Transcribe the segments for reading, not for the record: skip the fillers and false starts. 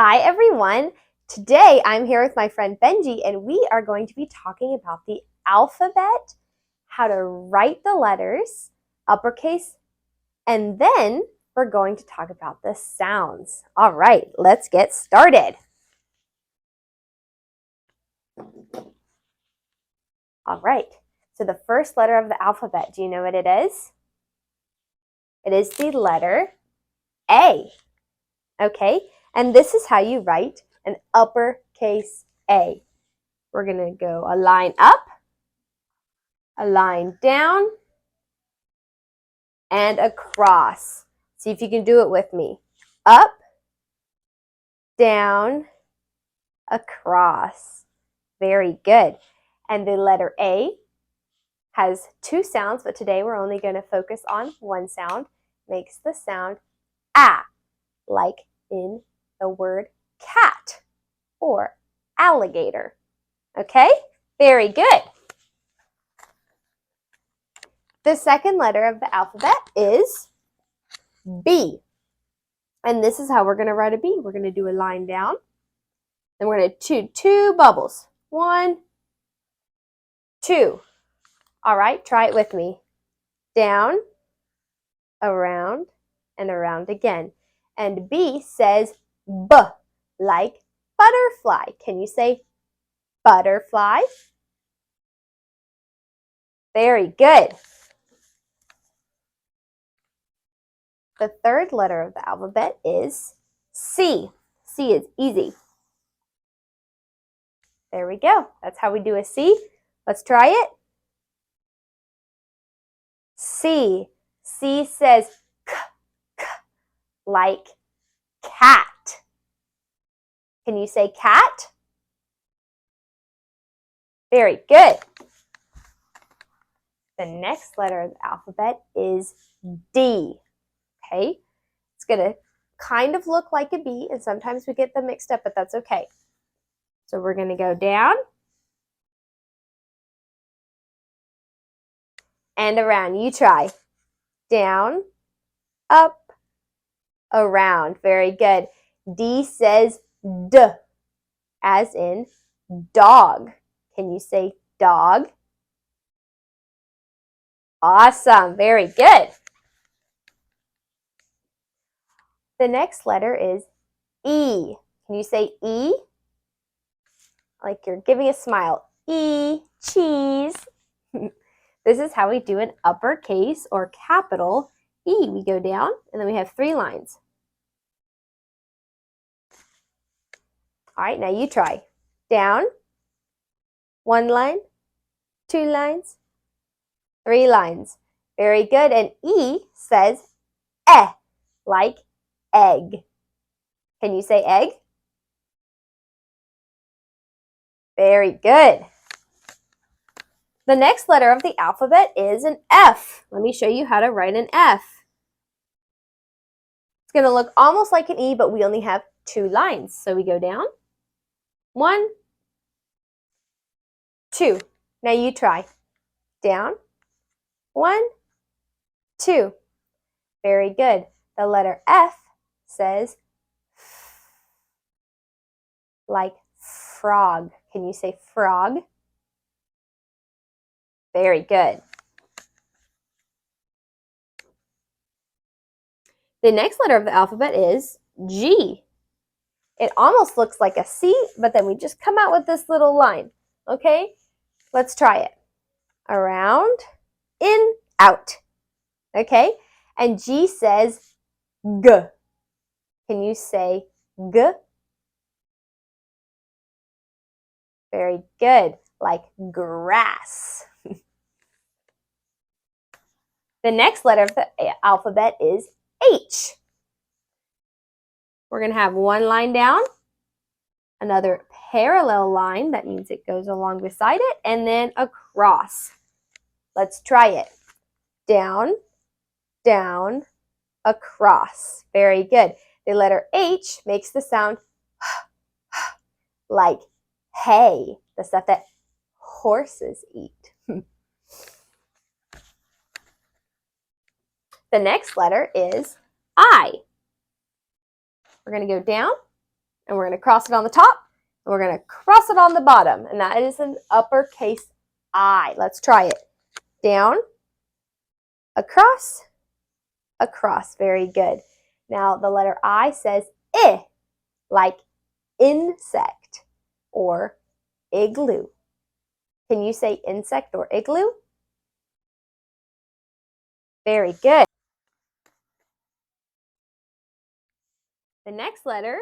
Hi everyone! Today I'm here with my friend Benji and we are going to be talking about the alphabet, how to write the letters, uppercase, and then we're going to talk about the sounds. All right, let's get started. All right, so the first letter of the alphabet, do you know what it is? It is the letter A. Okay, and this is how you write an uppercase A. We're going to go a line up, a line down, and across. See if you can do it with me. Up, down, across. Very good. And the letter A has two sounds, but today we're only going to focus on one sound. Makes the sound A, like in the word cat or alligator. Okay? Very good. The second letter of the alphabet is B. And this is how we're going to write a B. We're going to do a line down. Then we're going to do two bubbles. 1, 2. All right, try it with me. Down, around, and around again. And B says B, like butterfly. Can you say butterfly? Very good. The third letter of the alphabet is C. C is easy. There we go. That's how we do a C. Let's try it. C. C says k, k, like cat. Can you say cat? Very good. The next letter of the alphabet is D. Okay? It's going to kind of look like a B, and sometimes we get them mixed up, but that's okay. So we're going to go down and around. You try. Down, up, around. Very good. D says D, as in dog. Can you say dog? Awesome. Very good. The next letter is E. Can you say E? Like you're giving a smile. E, cheese. This is how we do an uppercase or capital E. We go down and then we have 3 lines. All right, now you try. Down, 1 line, 2 lines, 3 lines. Very good. And E says eh, like egg. Can you say egg? Very good. The next letter of the alphabet is an F. Let me show you how to write an F. It's going to look almost like an E, but we only have 2 lines. So we go down. 1, 2. Now you try. Down. 1, 2. Very good. The letter F says F, like frog. Can you say frog? Very good. The next letter of the alphabet is G. It almost looks like a C, but then we just come out with this little line. Okay? Let's try it. Around, in, out. Okay? And G says G. Can you say G? Very good. Like grass. The next letter of the alphabet is H. We're going to have 1 line down, another parallel line, that means it goes along beside it, and then across. Let's try it. Down, down, across. Very good. The letter H makes the sound like hay, the stuff that horses eat. The next letter is I. We're going to go down and we're going to cross it on the top, and we're going to cross it on the bottom, and that is an uppercase I. Let's try it. Down, across, across. Very good. Now the letter I says I, like insect or igloo. Can you say insect or igloo? Very good. The next letter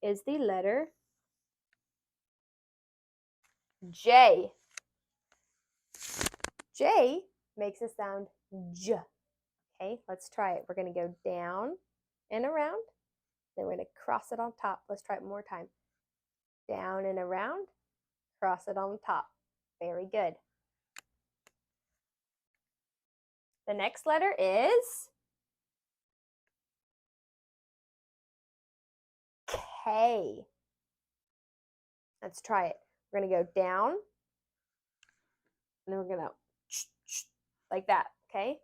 is the letter J. J makes a sound J. Okay, let's try it. We're going to go down and around. Then we're going to cross it on top. Let's try it one more time. Down and around. Cross it on top. Very good. The next letter is K. Let's try it. We're going to go down. And then we're going to like that. Okay?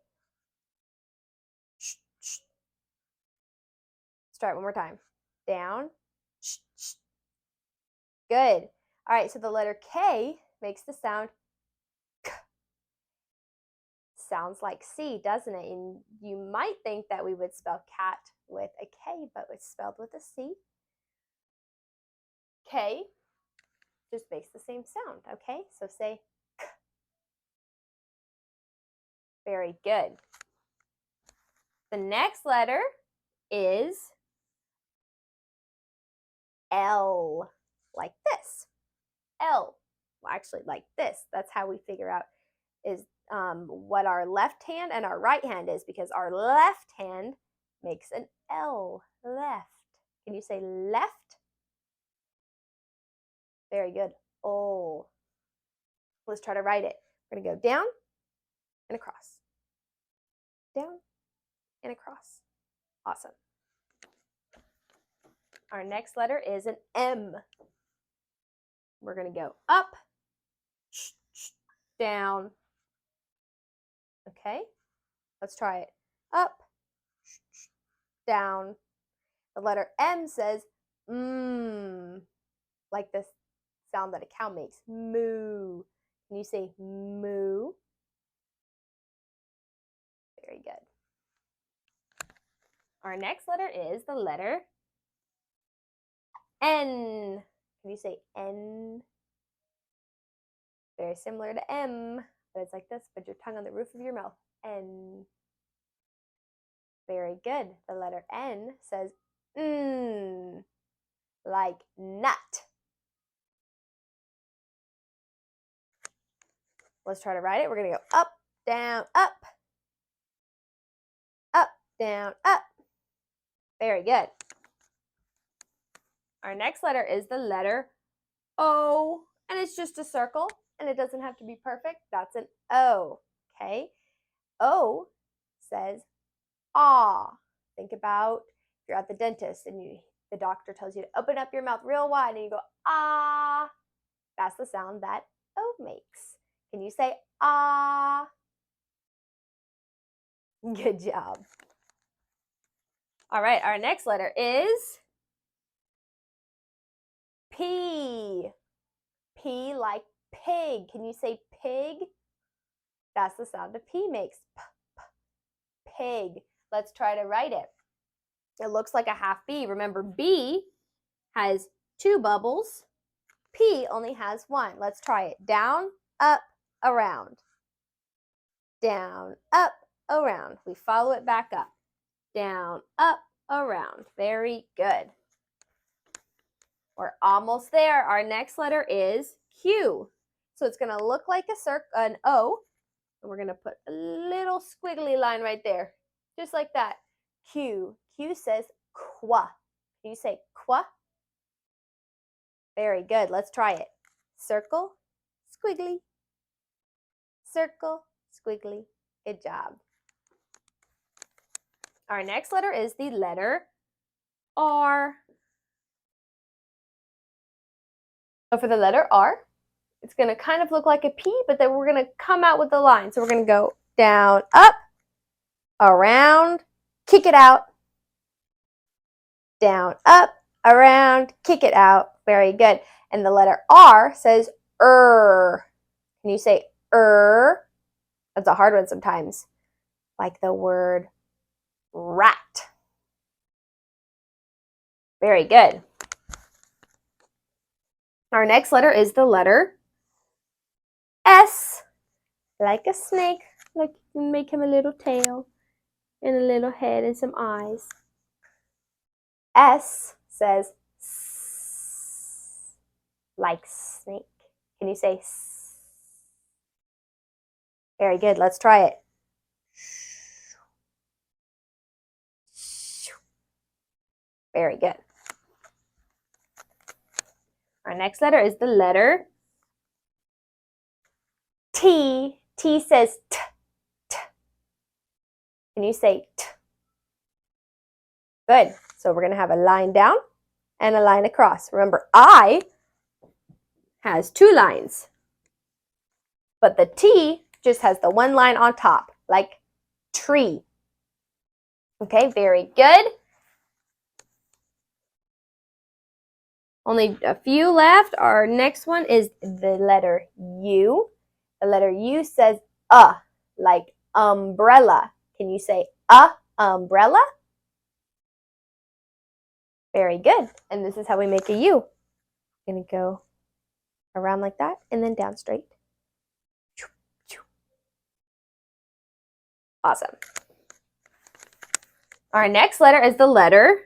Let's try it one more time. Down. Good. All right, so the letter K makes the sound K. Sounds like C, doesn't it? And you might think that we would spell cat with a K, but it's spelled with a C. K just makes the same sound, okay? So say K. Very good. The next letter is L, like this. L, well, actually like this. That's how we figure out is what our left hand and our right hand is, because our left hand makes an L, left. Can you say left? Very good. Oh. Let's try to write it. We're going to go down and across. Down and across. Awesome. Our next letter is an M. We're going to go up, down. Okay, let's try it. Up, down. The letter M says like this sound that a cow makes. Moo. Can you say moo? Very good. Our next letter is the letter N. Can you say N? Very similar to M, but it's like this. Put your tongue on the roof of your mouth. N. Very good. The letter N says like nut. Let's try to write it. We're going to go up, down, up, down, up. Very good. Our next letter is the letter O, and it's just a circle, and it doesn't have to be perfect. That's an O, okay? O says ah. Think about if you're at the dentist and the doctor tells you to open up your mouth real wide and you go ah. That's the sound that O makes. Can you say ah? Good job. All right, our next letter is P. P like pig. Can you say pig? That's the sound a P makes. P, p, pig. Let's try to write it. It looks like a half B. Remember, B has 2 bubbles. P only has 1. Let's try it. Down, up, around. Down, up, around. We follow it back up. Down, up, around. Very good. We're almost there. Our next letter is Q. So it's going to look like an O, and we're going to put a little squiggly line right there, just like that. Q. Q says qua. Can you say qua? Very good. Let's try it. Circle, squiggly. Circle, squiggly. Good job. Our next letter is the letter R. So for the letter R, it's going to kind of look like a P, but then we're going to come out with the line. So we're going to go down, up, around, kick it out, down, up, around, kick it out. Very good. And the letter R says Can you say That's a hard one sometimes. Like the word rat. Very good. Our next letter is the letter S. Like a snake. Like you can make him a little tail and a little head and some eyes. S says S, like snake. Can you say S? Very good. Let's try it. Very good. Our next letter is the letter T. T says T. T. Can you say T? Good. So we're going to have a line down and a line across. Remember, I has two lines, but the T just has the one line on top, like tree. Okay, very good. Only a few left. Our next one is the letter U. The letter U says like umbrella. Can you say umbrella? Very good. And this is how we make a U. I'm going to go around like that and then down straight. Awesome. Our next letter is the letter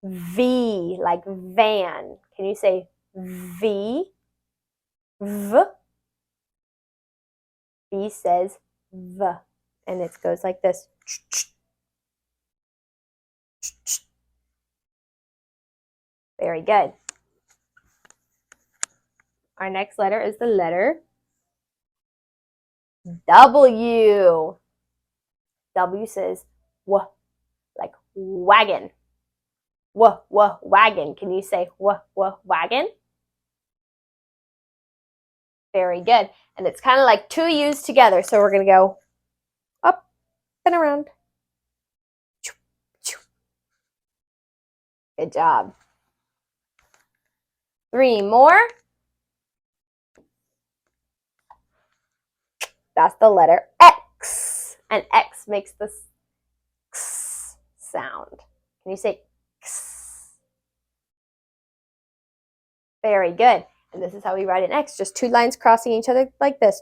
V, like van. Can you say V? V. V says V. And it goes like this. Very good. Our next letter is the letter W. W says W, like wagon. Wagon. Can you say wagon? Very good. And it's kind of like two U's together. So we're going to go up and around. Good job. 3 more. That's the letter X. And X makes this X sound. Can you say X? Very good. And this is how we write an X. Just two lines crossing each other like this.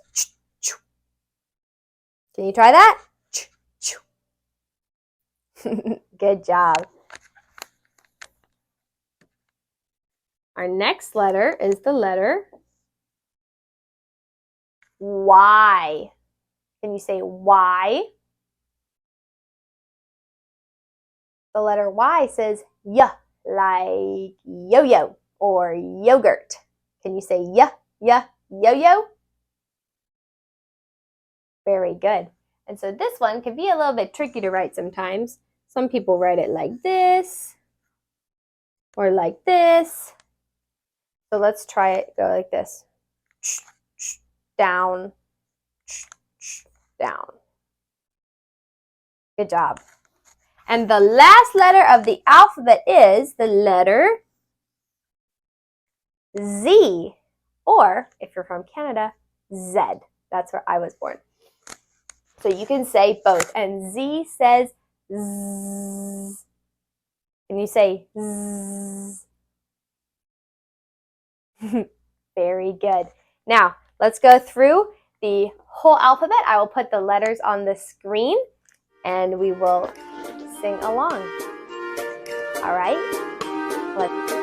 Can you try that? Good job. Our next letter is the letter Y. Can you say Y? The letter Y says Y, like yo-yo or yogurt. Can you say yo-yo? Very good. And so this one can be a little bit tricky to write sometimes. Some people write it like this or like this. So let's try it. Go like this. Down, down. Good job. And the last letter of the alphabet is the letter Z. Or, if you're from Canada, Z. That's where I was born. So you can say both. And Z says Z. Can you say Z? Very good. Now, let's go through the whole alphabet. I will put the letters on the screen and we will sing along. All right? Let's